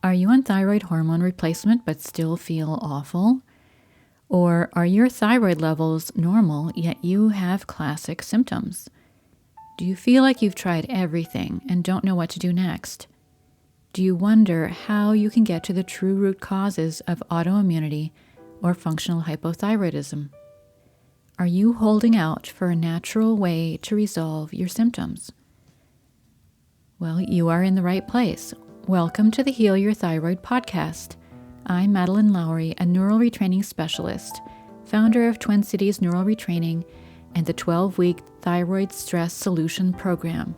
Are you on thyroid hormone replacement but still feel awful? Or are your thyroid levels normal yet you have classic symptoms? Do you feel like you've tried everything and don't know what to do next? Do you wonder how you can get to the true root causes of autoimmunity or functional hypothyroidism? Are you holding out for a natural way to resolve your symptoms? Well, you are in the right place. Welcome to the Heal Your Thyroid podcast. I'm Madeleine Lowry, a neural retraining specialist, founder of Twin Cities Neural Retraining and the 12-week Thyroid Stress-Solution program.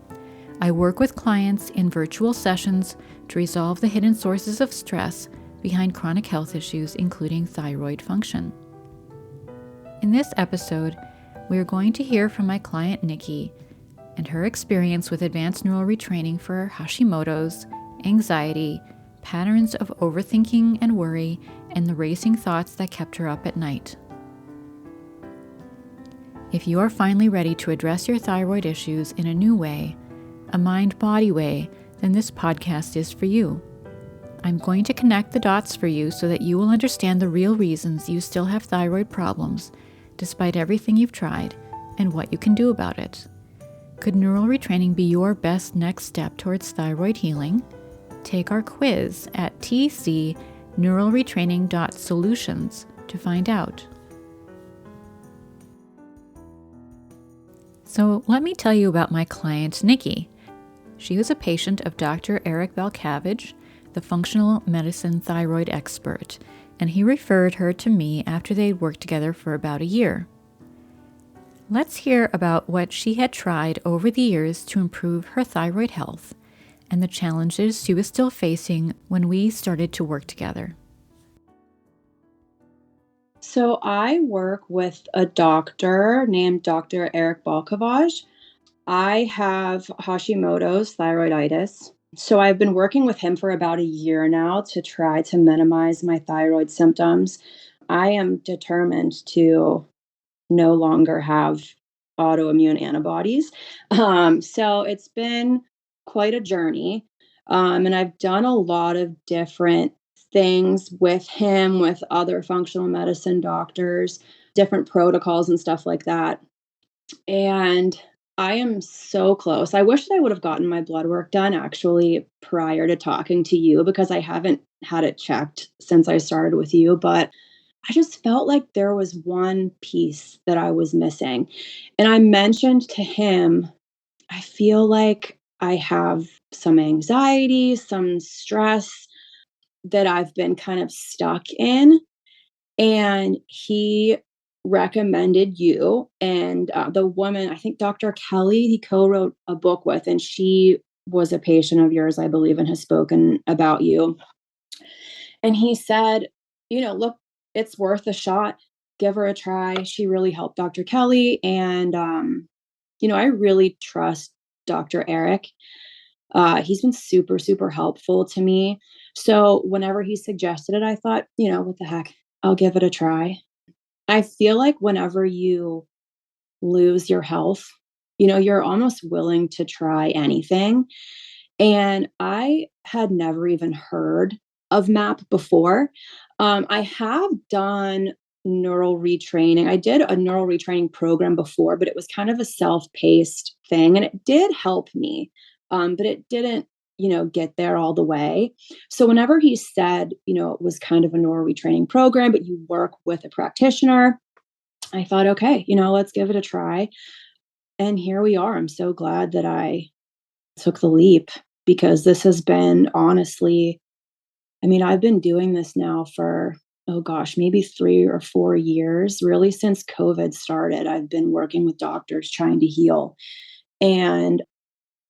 I work with clients in virtual sessions to resolve the hidden sources of stress behind chronic health issues, including thyroid function. In this episode, we are going to hear from my client Nicki and her experience with advanced neural retraining for Hashimoto's, anxiety, patterns of overthinking and worry, and the racing thoughts that kept her up at night. If you are finally ready to address your thyroid issues in a new way, a mind-body way, then this podcast is for you. I'm going to connect the dots for you so that you will understand the real reasons you still have thyroid problems, despite everything you've tried, and what you can do about it. Could neural retraining be your best next step towards thyroid healing? Take our quiz at tcneuralretraining.solutions to find out. So let me tell you about my client, Nicki. She was a patient of Dr. Eric Balcavage, the functional medicine thyroid expert, and he referred her to me after they'd worked together for about a year. Let's hear about what she had tried over the years to improve her thyroid health and the challenges she was still facing when we started to work together. So I work with a doctor named Dr. Eric Balcavage. I have Hashimoto's thyroiditis. So I've been working with him for about a year now to try to minimize my thyroid symptoms. I am determined to no longer have autoimmune antibodies. So it's been quite a journey. And I've done a lot of different things with him, with other functional medicine doctors, different protocols and stuff like that. And I am so close. I wish that I would have gotten my blood work done actually prior to talking to you because I haven't had it checked since I started with you. But I just felt like there was one piece that I was missing. And I mentioned to him, I feel like I have some anxiety, some stress that I've been kind of stuck in. And he recommended you and the woman, I think Dr. Kelly, he co-wrote a book with, and she was a patient of yours, I believe, and has spoken about you. And he said, look, it's worth a shot. Give her a try. She really helped Dr. Kelly. And, I really trust Dr. Eric. He's been super, super helpful to me. So whenever he suggested it, I thought, what the heck, I'll give it a try. I feel like whenever you lose your health, you're almost willing to try anything. And I had never even heard of MAP before. I have done neural retraining. I did a neural retraining program before, but it was kind of a self-paced thing and it did help me. But it didn't, get there all the way. So whenever he said, it was kind of a neural retraining program, but you work with a practitioner, I thought, okay, let's give it a try. And here we are. I'm so glad that I took the leap because this has been honestly, I've been doing this now for, maybe 3 or 4 years, really since COVID started. I've been working with doctors trying to heal. And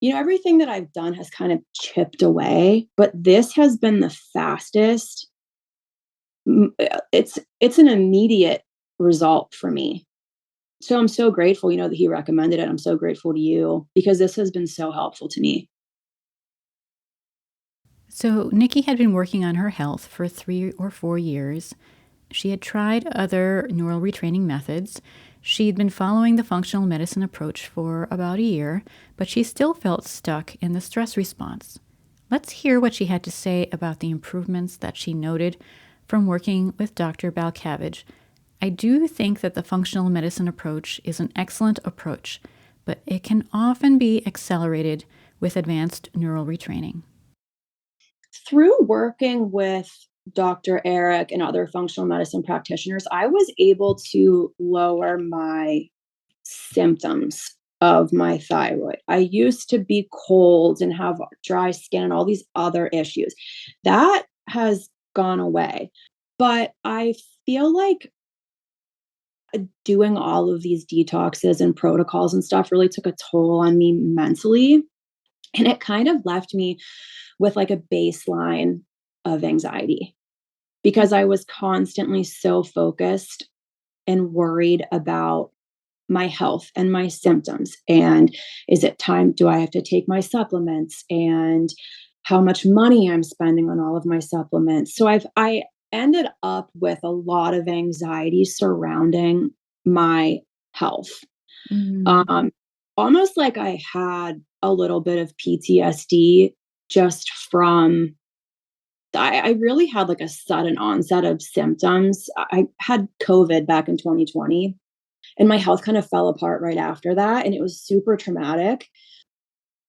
everything that I've done has kind of chipped away, but this has been the fastest. It's an immediate result for me. So I'm so grateful, that he recommended it. I'm so grateful to you because this has been so helpful to me. So Nicki had been working on her health for 3 or 4 years. She had tried other neural retraining methods. She'd been following the functional medicine approach for about a year, but she still felt stuck in the stress response. Let's hear what she had to say about the improvements that she noted from working with Dr. Balcavage. I do think that the functional medicine approach is an excellent approach, but it can often be accelerated with advanced neural retraining. Through working with Dr. Eric and other functional medicine practitioners, I was able to lower my symptoms of my thyroid. I used to be cold and have dry skin and all these other issues. That has gone away. But I feel like doing all of these detoxes and protocols and stuff really took a toll on me mentally. And it kind of left me with like a baseline of anxiety because I was constantly so focused and worried about my health and my symptoms. And is it time? Do I have to take my supplements? And how much money I'm spending on all of my supplements. So I ended up with a lot of anxiety surrounding my health. Mm. Um, Almost like I had a little bit of PTSD just from I really had like a sudden onset of symptoms. I had COVID back in 2020 and my health kind of fell apart right after that. And it was super traumatic.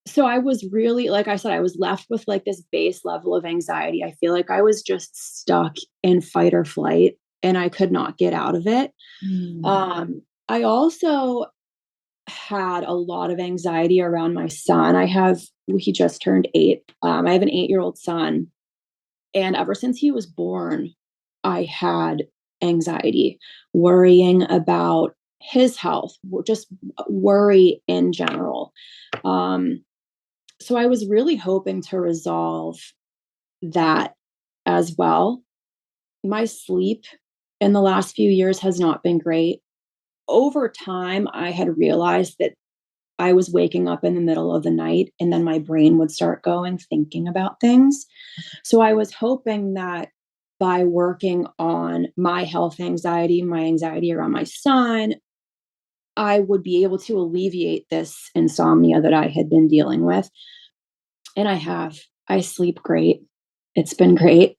So I was really, like I said, I was left with like this base level of anxiety. I feel like I was just stuck in fight or flight and I could not get out of it. Mm. I also had a lot of anxiety around my son. He just turned 8. I have an 8-year-old son. And ever since he was born, I had anxiety, worrying about his health, just worry in general. Um, so I was really hoping to resolve that as well. My sleep in the last few years has not been great. Over time, I had realized that I was waking up in the middle of the night and then my brain would start going thinking about things. So I was hoping that by working on my health anxiety, my anxiety around my son, I would be able to alleviate this insomnia that I had been dealing with. And I have. I sleep great. It's been great.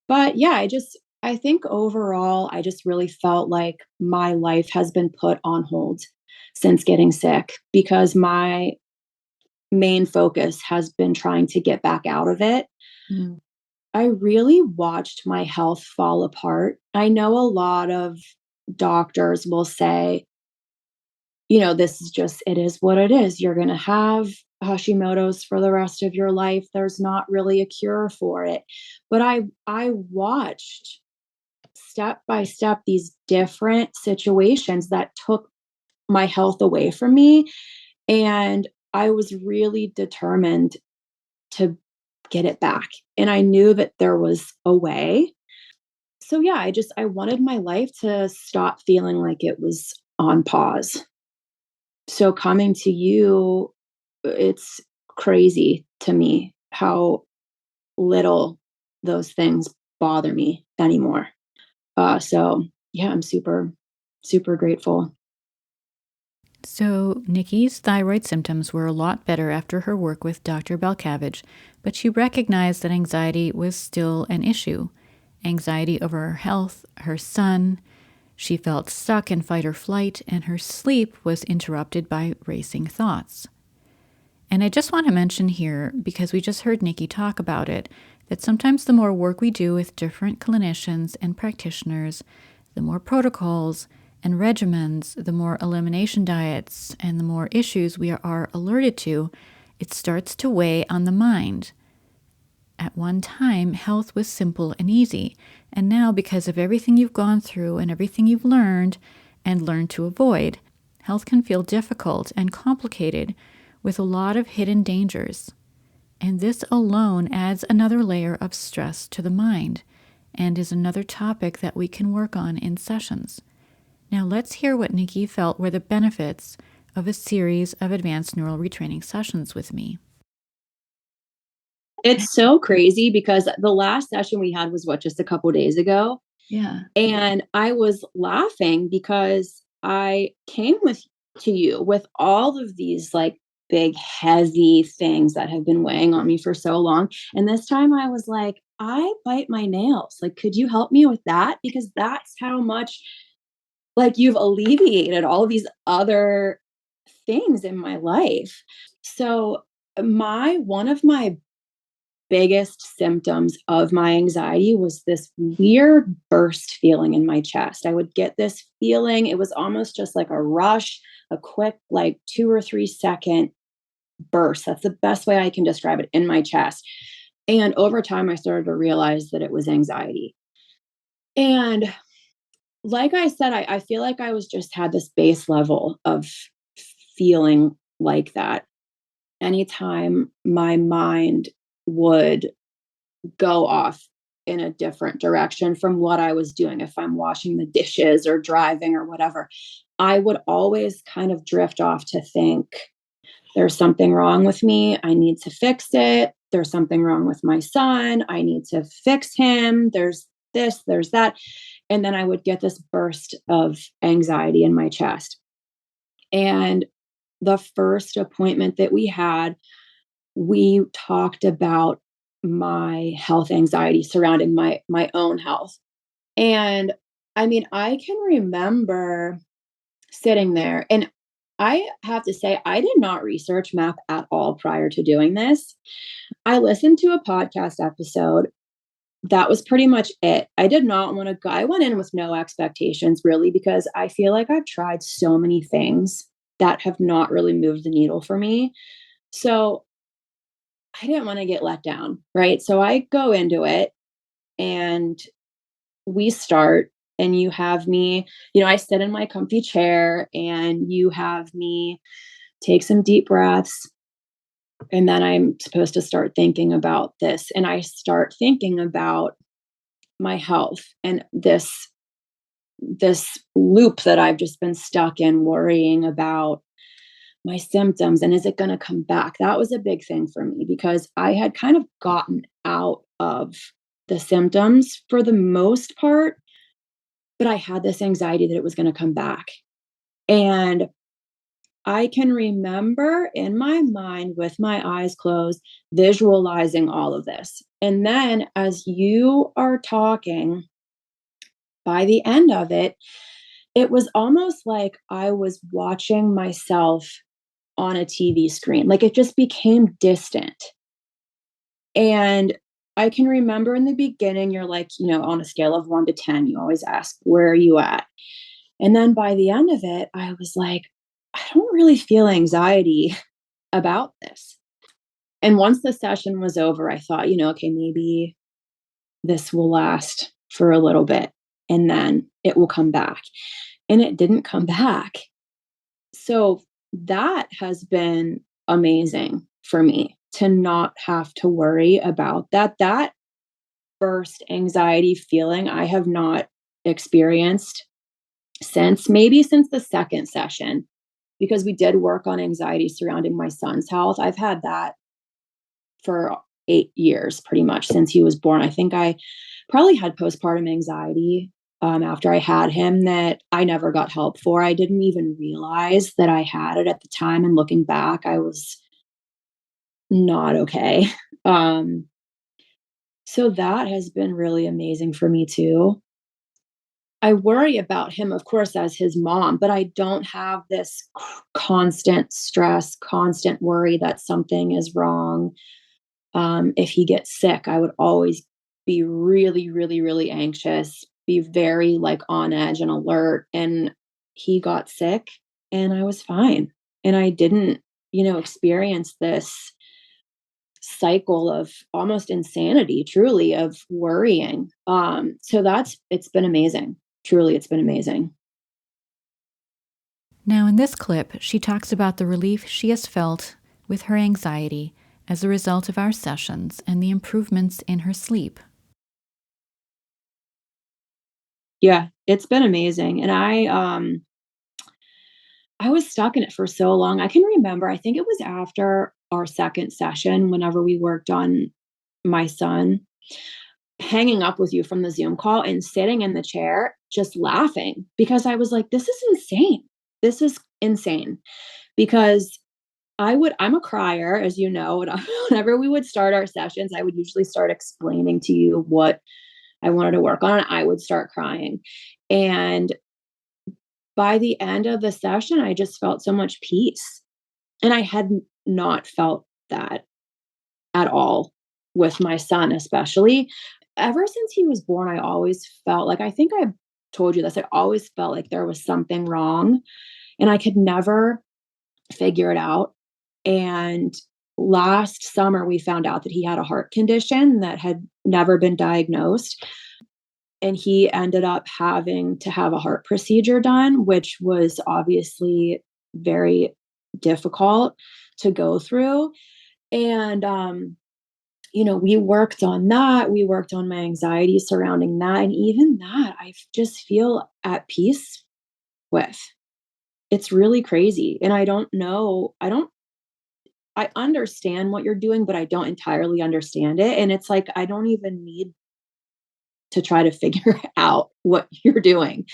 But yeah, I think overall, I just really felt like my life has been put on hold since getting sick because my main focus has been trying to get back out of it. Mm. I really watched my health fall apart. I know a lot of doctors will say, this is just, it is what it is. You're going to have Hashimoto's for the rest of your life. There's not really a cure for it. But I watched step by step these different situations that took my health away from me. And I was really determined to get it back. And I knew that there was a way. So yeah, I wanted my life to stop feeling like it was on pause. So coming to you, it's crazy to me how little those things bother me anymore. So yeah, I'm super, super grateful. So, Nicki's thyroid symptoms were a lot better after her work with Dr. Balcavage, but she recognized that anxiety was still an issue. Anxiety over her health, her son. She felt stuck in fight or flight, and her sleep was interrupted by racing thoughts. And I just want to mention here, because we just heard Nicki talk about it, that sometimes the more work we do with different clinicians and practitioners, the more protocols and regimens, the more elimination diets, and the more issues we are alerted to, it starts to weigh on the mind. At one time, health was simple and easy, and now because of everything you've gone through and everything you've learned and learned to avoid, health can feel difficult and complicated with a lot of hidden dangers. And this alone adds another layer of stress to the mind and is another topic that we can work on in sessions. Now let's hear what Nicki felt were the benefits of a series of advanced neural retraining sessions with me. It's so crazy because the last session we had was just a couple days ago. Yeah. And I was laughing because I came to you with all of these like big, heavy things that have been weighing on me for so long. And this time I was like, I bite my nails. Like, could you help me with that? Because that's how much like you've alleviated all of these other things in my life. So my one of my biggest symptoms of my anxiety was this weird burst feeling in my chest. I would get this feeling, it was almost just like a rush, a quick, like 2 or 3 second burst. That's the best way I can describe it in my chest. And over time, I started to realize that it was anxiety. And like I said, I feel like I was just had this base level of feeling like that. Anytime my mind would go off in a different direction from what I was doing, if I'm washing the dishes or driving or whatever, I would always kind of drift off to think, there's something wrong with me. I need to fix it. There's something wrong with my son. I need to fix him. There's this, there's that. And then I would get this burst of anxiety in my chest. And the first appointment that we had, we talked about my health anxiety surrounding my own health. And I mean, I can remember sitting there and I have to say I did not research MAP at all prior to doing this. I listened to a podcast episode. That was pretty much it. I did not want to go. I went in with no expectations really because I feel like I've tried so many things that have not really moved the needle for me. So I didn't want to get let down, right? So I go into it and we start and you have me, I sit in my comfy chair and you have me take some deep breaths. And then I'm supposed to start thinking about this. And I start thinking about my health and this loop that I've just been stuck in worrying about my symptoms and is it going to come back? That was a big thing for me because I had kind of gotten out of the symptoms for the most part, but I had this anxiety that it was going to come back. And I can remember in my mind with my eyes closed, visualizing all of this. And then as you are talking, by the end of it, it was almost like I was watching myself on a TV screen. Like it just became distant. And I can remember in the beginning, you're like, on a scale of 1 to 10, you always ask, where are you at? And then by the end of it, I was like, I don't really feel anxiety about this. And once the session was over, I thought, okay, maybe this will last for a little bit and then it will come back. And it didn't come back. So that has been amazing for me to not have to worry about that. That burst anxiety feeling I have not experienced since the second session, because we did work on anxiety surrounding my son's health. I've had that for 8 years, pretty much since he was born. I think I probably had postpartum anxiety after I had him that I never got help for. I didn't even realize that I had it at the time. And looking back, I was not okay. Um, so that has been really amazing for me too. I worry about him, of course, as his mom, but I don't have this constant stress, constant worry that something is wrong. If he gets sick, I would always be really, really, really anxious, be very like on edge and alert. And he got sick and I was fine. And I didn't, experience this cycle of almost insanity, truly, of worrying. So it's been amazing. Truly, it's been amazing. Now, in this clip, she talks about the relief she has felt with her anxiety as a result of our sessions and the improvements in her sleep. Yeah, it's been amazing. And I was stuck in it for so long. I can remember, I think it was after our second session, whenever we worked on my son, hanging up with you from the Zoom call and sitting in the chair, just laughing because I was like, this is insane. This is insane because I'm a crier, as you know, and whenever we would start our sessions, I would usually start explaining to you what I wanted to work on. I would start crying. And by the end of the session, I just felt so much peace. And I had not felt that at all with my son, especially. Ever since he was born, I always felt like, I think I told you this, I always felt like there was something wrong and I could never figure it out. And last summer, we found out that he had a heart condition that had never been diagnosed. And he ended up having to have a heart procedure done, which was obviously very difficult to go through. And, we worked on that. We worked on my anxiety surrounding that. And even that, I just feel at peace with. It's really crazy. And I don't know, I understand what you're doing, but I don't entirely understand it. And it's like, I don't even need to try to figure out what you're doing.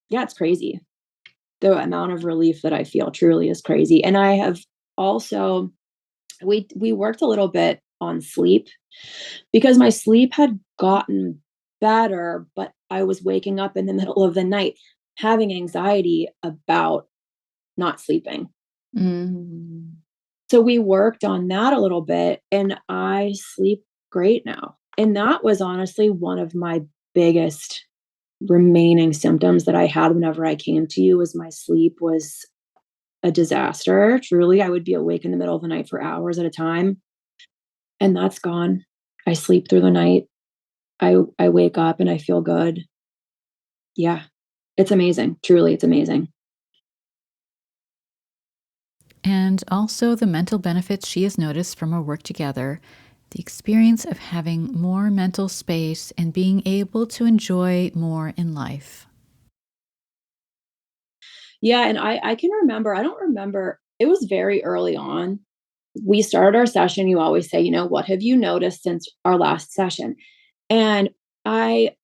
Yeah, it's crazy. The amount of relief that I feel truly is crazy. And I have also, we worked a little bit on sleep because my sleep had gotten better, but I was waking up in the middle of the night having anxiety about not sleeping. Mm. So we worked on that a little bit and I sleep great now. And that was honestly one of my biggest remaining symptoms that I had whenever I came to you was my sleep was a disaster. Truly, I would be awake in the middle of the night for hours at a time, and that's gone. I sleep through the night. I wake up and I feel good. Yeah. It's amazing. Truly, it's amazing. And also the mental benefits she has noticed from our work together, the experience of having more mental space and being able to enjoy more in life. Yeah, and I can remember, I don't remember, it was very early on. We started our session, you always say, "What have you noticed since our last session?" And I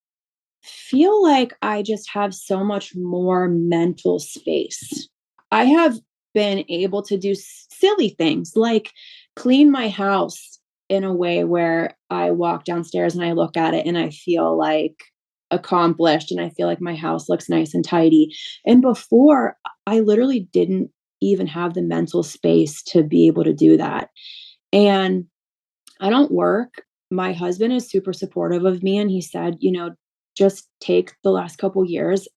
feel like I just have so much more mental space. I have been able to do silly things like clean my house in a way where I walk downstairs and I look at it and I feel like accomplished and I feel like my house looks nice and tidy. And before, I literally didn't even have the mental space to be able to do that. And I don't work. My husband is super supportive of me and he said, just take the last couple years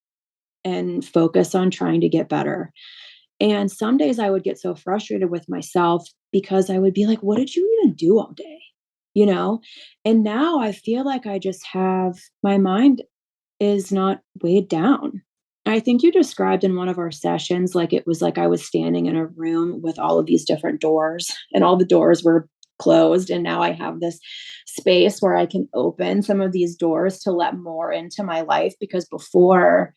and focus on trying to get better. And some days I would get so frustrated with myself because I would be like, what did you even do all day? You know? And now I feel like I just have my mind is not weighed down. I think you described in one of our sessions, like it was like I was standing in a room with all of these different doors, and all the doors were closed. And now I have this space where I can open some of these doors to let more into my life because before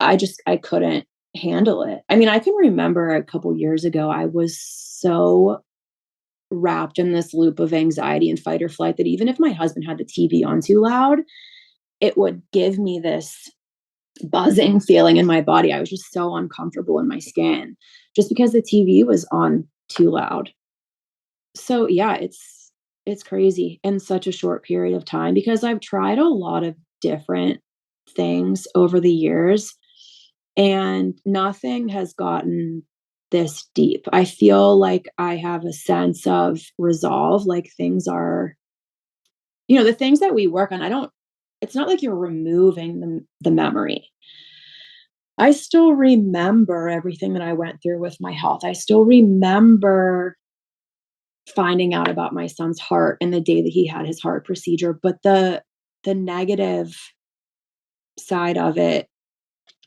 I couldn't handle it. I mean, I can remember a couple years ago, I was so wrapped in this loop of anxiety and fight or flight that even if my husband had the TV on too loud, it would give me this buzzing feeling in my body. I was just so uncomfortable in my skin just because the TV was on too loud. So yeah, it's crazy in such a short period of time because I've tried a lot of different things over the years and nothing has gotten this deep. I feel like I have a sense of resolve, like things are, the things that we work on, I don't it's not like you're removing the memory. I still remember everything that I went through with my health. I still remember finding out about my son's heart and the day that he had his heart procedure, but the negative side of it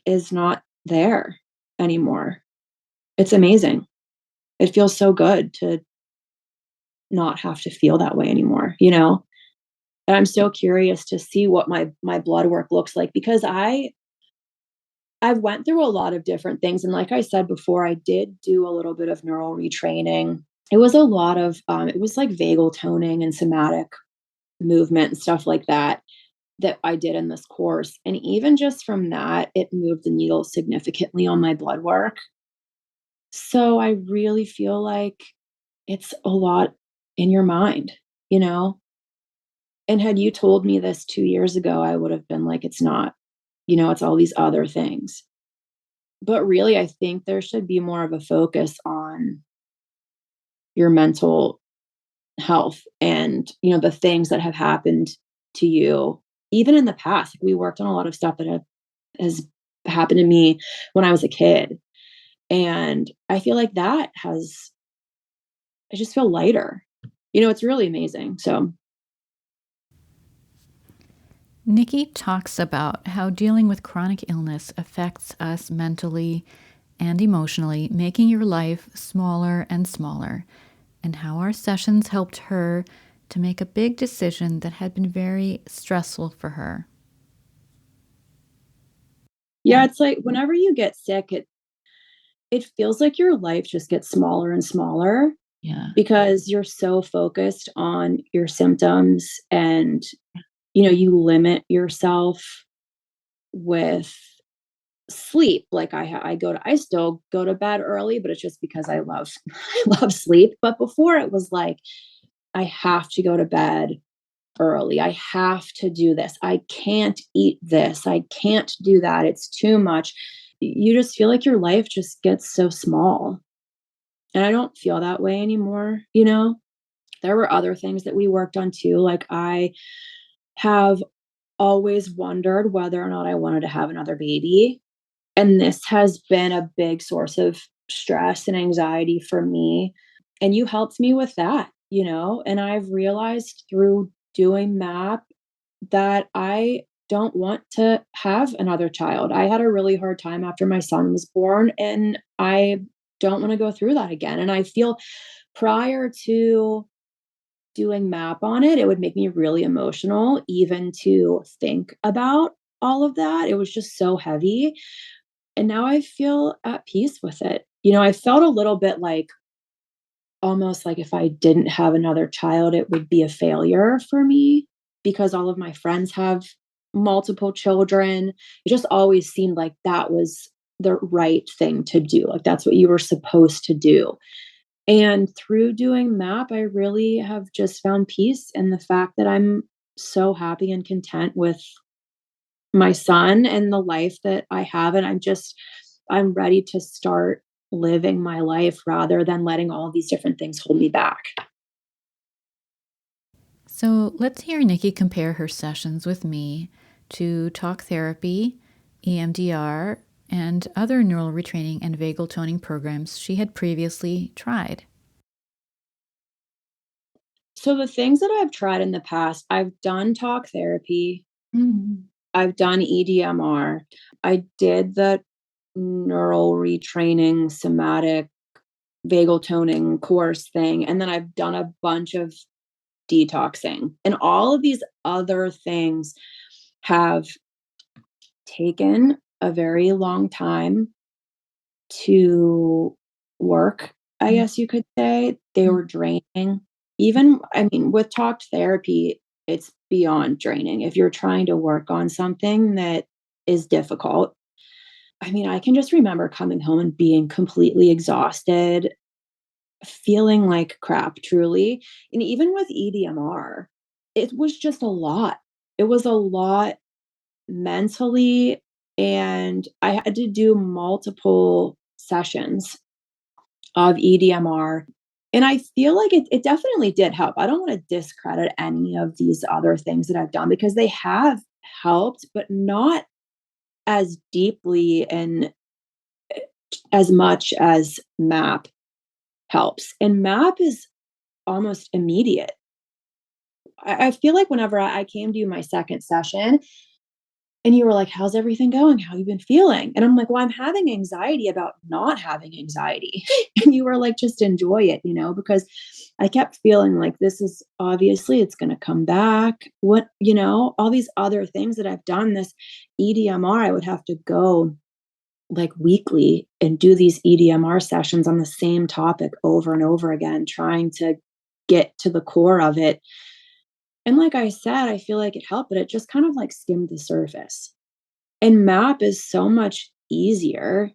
is not there anymore. It's amazing. It feels so good to not have to feel that way anymore. And I'm so curious to see what my blood work looks like because I've went through a lot of different things, and like I said before, I did do a little bit of neural retraining. It was a lot of, it was like vagal toning and somatic movement and stuff like that that I did in this course. And even just from that, it moved the needle significantly on my blood work. So I really feel like it's a lot in your mind, you know? And had you told me this 2 years ago, I would have been like, "It's not, it's all these other things." But really, I think there should be more of a focus on your mental health and, the things that have happened to you, even in the past. We worked on a lot of stuff that has happened to me when I was a kid, and I feel like I just feel lighter. It's really amazing, so Nicki talks about how dealing with chronic illness affects us mentally and emotionally, making your life smaller and smaller, and how our sessions helped her to make a big decision that had been very stressful for her. yeah, it's like whenever you get sick, it feels like your life just gets smaller and smaller Yeah. because you're so focused on your symptoms and, you limit yourself with sleep. Like I still go to bed early, but it's just because I love I love sleep. But before it was like, I have to go to bed early. I have to do this. I can't eat this. I can't do that. It's too much. You just feel like your life just gets so small. And I don't feel that way anymore. There were other things that we worked on too. Like I have always wondered whether or not I wanted to have another baby. And this has been a big source of stress and anxiety for me. And you helped me with that. And I've realized through doing MAP that I don't want to have another child. I had a really hard time after my son was born, and I don't want to go through that again. And I feel prior to doing MAP on it, it would make me really emotional even to think about all of that. It was just so heavy. And now I feel at peace with it. I felt a little bit like almost like if I didn't have another child, it would be a failure for me because all of my friends have multiple children. It just always seemed like that was the right thing to do. Like that's what you were supposed to do. And through doing MAP, I really have just found peace in the fact that I'm so happy and content with my son and the life that I have. And I'm ready to start living my life rather than letting all these different things hold me back. So let's hear Nicki compare her sessions with me to talk therapy, EMDR, and other neural retraining and vagal toning programs she had previously tried. So the things that I've tried in the past, I've done talk therapy, Mhm. I've done EDMR, I did the neural retraining somatic vagal toning course thing, and then I've done a bunch of detoxing. And all of these other things have taken a very long time to work, I guess you could say. They were draining. Even, I mean, with talk therapy, it's beyond draining. If you're trying to work on something that is difficult, I mean, I can just remember coming home and being completely exhausted, feeling like crap, truly. And even with EDMR, it was just a lot. It was a lot mentally, and I had to do multiple sessions of EDMR. And I feel like it definitely did help. I don't want to discredit any of these other things that I've done because they have helped, but not as deeply and as much as MAP helps. And MAP is almost immediate. I feel like whenever I came to you my second session, and you were like, "How's everything going? How you been feeling?" And I'm like, "Well, I'm having anxiety about not having anxiety." And you were like, "Just enjoy it, because I kept feeling like this is obviously it's going to come back. All these other things that I've done, this EDMR, I would have to go like weekly and do these EDMR sessions on the same topic over and over again, trying to get to the core of it. And like I said, I feel like it helped, but it just kind of like skimmed the surface. And MAP is so much easier.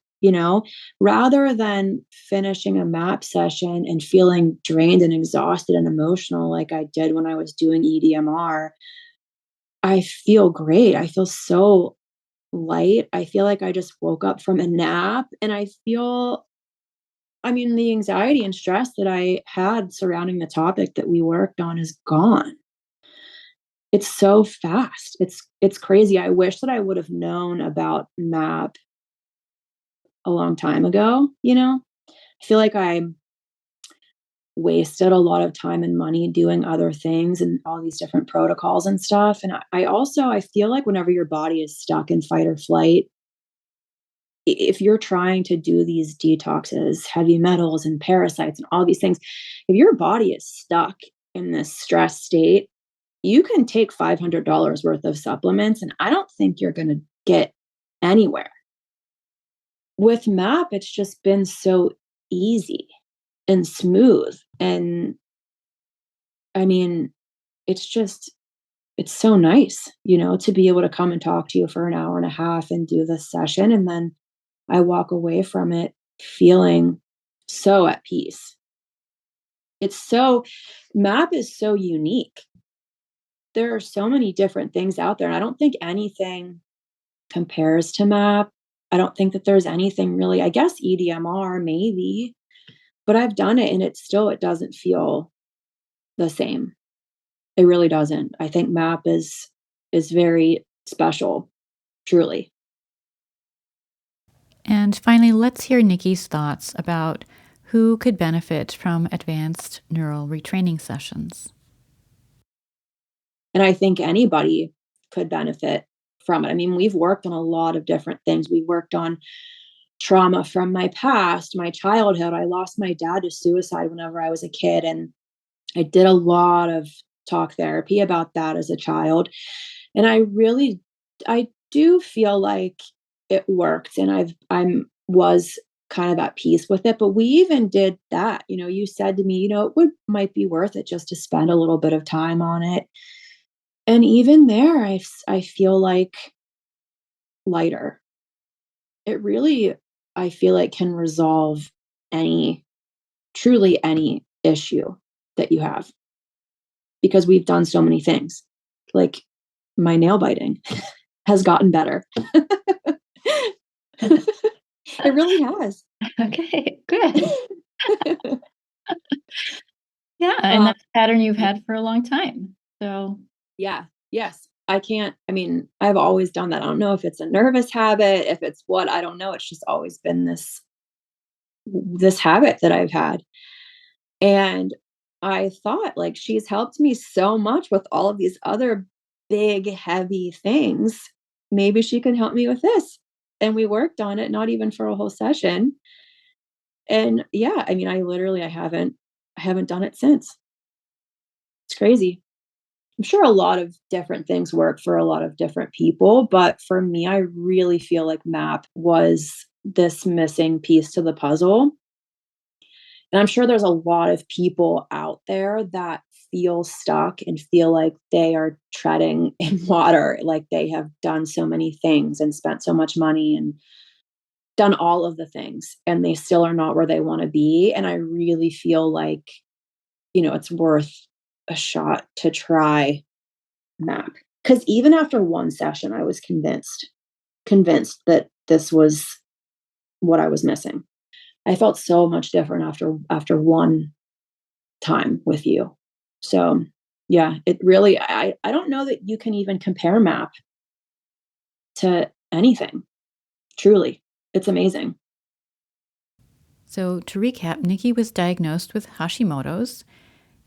rather than finishing a MAP session and feeling drained and exhausted and emotional like I did when I was doing EDMR. I feel great. I feel so light. I feel like I just woke up from a nap, and the anxiety and stress that I had surrounding the topic that we worked on is gone. It's so fast. It's crazy. I wish that I would have known about MAP a long time ago. I feel like I wasted a lot of time and money doing other things and all these different protocols and stuff. And I feel like whenever your body is stuck in fight or flight, if you're trying to do these detoxes, heavy metals and parasites and all these things, if your body is stuck in this stress state, you can take $500 worth of supplements, and I don't think you're going to get anywhere. With MAP, it's just been so easy and smooth. And it's so nice, to be able to come and talk to you for an hour and a half and do this session. And then I walk away from it feeling so at peace. MAP is so unique. There are so many different things out there, and I don't think anything compares to MAP. I don't think that there's anything really, I guess EDMR maybe, but I've done it and it doesn't feel the same. It really doesn't. I think MAP is very special, truly. And finally, let's hear Nicki's thoughts about who could benefit from advanced neural retraining sessions. And I think anybody could benefit from it. We've worked on a lot of different things. We worked on trauma from my past, my childhood. I lost my dad to suicide whenever I was a kid, and I did a lot of talk therapy about that as a child. And I do feel like it worked, and I was kind of at peace with it. But we even did that. You said to me, it might be worth it just to spend a little bit of time on it. And even there, I feel like lighter. It really, I feel like, can resolve truly any issue that you have, because we've done so many things. Like my nail biting has gotten better. It really has. Okay, good. Yeah, and that's a pattern you've had for a long time. So yeah, yes. I've always done that. I don't know if it's a nervous habit, if it's what, I don't know. It's just always been this habit that I've had. And I thought, like, she's helped me so much with all of these other big, heavy things. Maybe she can help me with this. And we worked on it, not even for a whole session. And yeah, I haven't done it since. It's crazy. I'm sure a lot of different things work for a lot of different people, but for me, I really feel like MAP was this missing piece to the puzzle. And I'm sure there's a lot of people out there that feel stuck and feel like they are treading in water, like they have done so many things and spent so much money and done all of the things, and they still are not where they want to be. And I really feel like, it's worth a shot to try MAP. Because even after one session, I was convinced that this was what I was missing. I felt so much different after one time with you. So yeah, it really, I don't know that you can even compare MAP to anything. Truly, it's amazing. So to recap, Nicki was diagnosed with Hashimoto's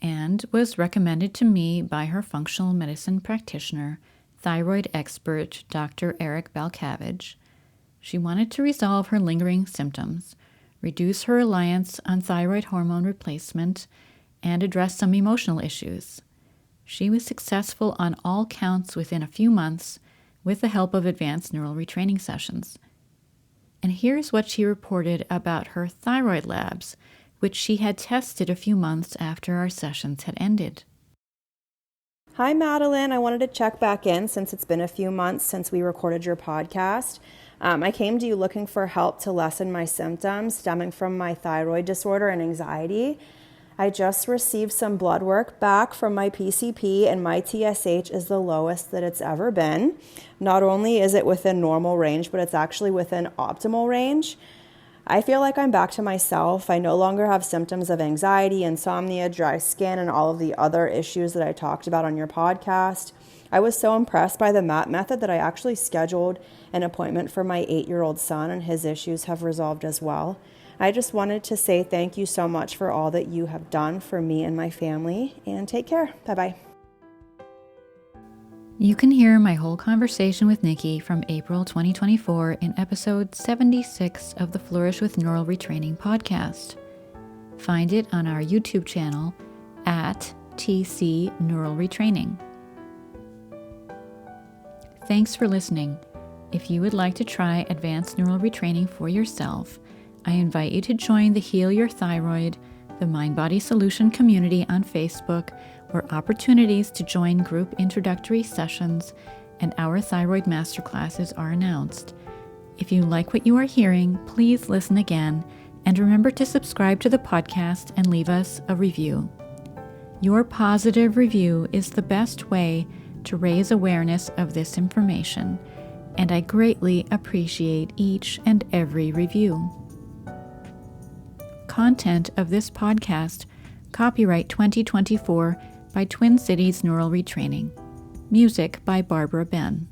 and was recommended to me by her functional medicine practitioner, thyroid expert Dr. Eric Balcavage. She wanted to resolve her lingering symptoms, reduce her reliance on thyroid hormone replacement, and address some emotional issues. She was successful on all counts within a few months with the help of advanced neural retraining sessions. And here's what she reported about her thyroid labs, which she had tested a few months after our sessions had ended. Hi, Madeleine. I wanted to check back in since it's been a few months since we recorded your podcast. I came to you looking for help to lessen my symptoms stemming from my thyroid disorder and anxiety. I just received some blood work back from my PCP, and my TSH is the lowest that it's ever been. Not only is it within normal range, but it's actually within optimal range. I feel like I'm back to myself. I no longer have symptoms of anxiety, insomnia, dry skin, and all of the other issues that I talked about on your podcast. I was so impressed by the MAP method that I actually scheduled an appointment for my 8-year-old son, and his issues have resolved as well. I just wanted to say thank you so much for all that you have done for me and my family, and take care. Bye-bye. You can hear my whole conversation with Nicki from April 2024 in episode 76 of the Flourish with Neural Retraining podcast. Find it on our YouTube channel at TC Neural Retraining. Thanks for listening. If you would like to try advanced neural retraining for yourself, I invite you to join the Heal Your Thyroid, the Mind-Body Solution community on Facebook, where opportunities to join group introductory sessions and our thyroid masterclasses are announced. If you like what you are hearing, please listen again, and remember to subscribe to the podcast and leave us a review. Your positive review is the best way to raise awareness of this information, and I greatly appreciate each and every review. Content of this podcast, copyright 2024 by Twin Cities Neural Retraining. Music by Barbara Ben.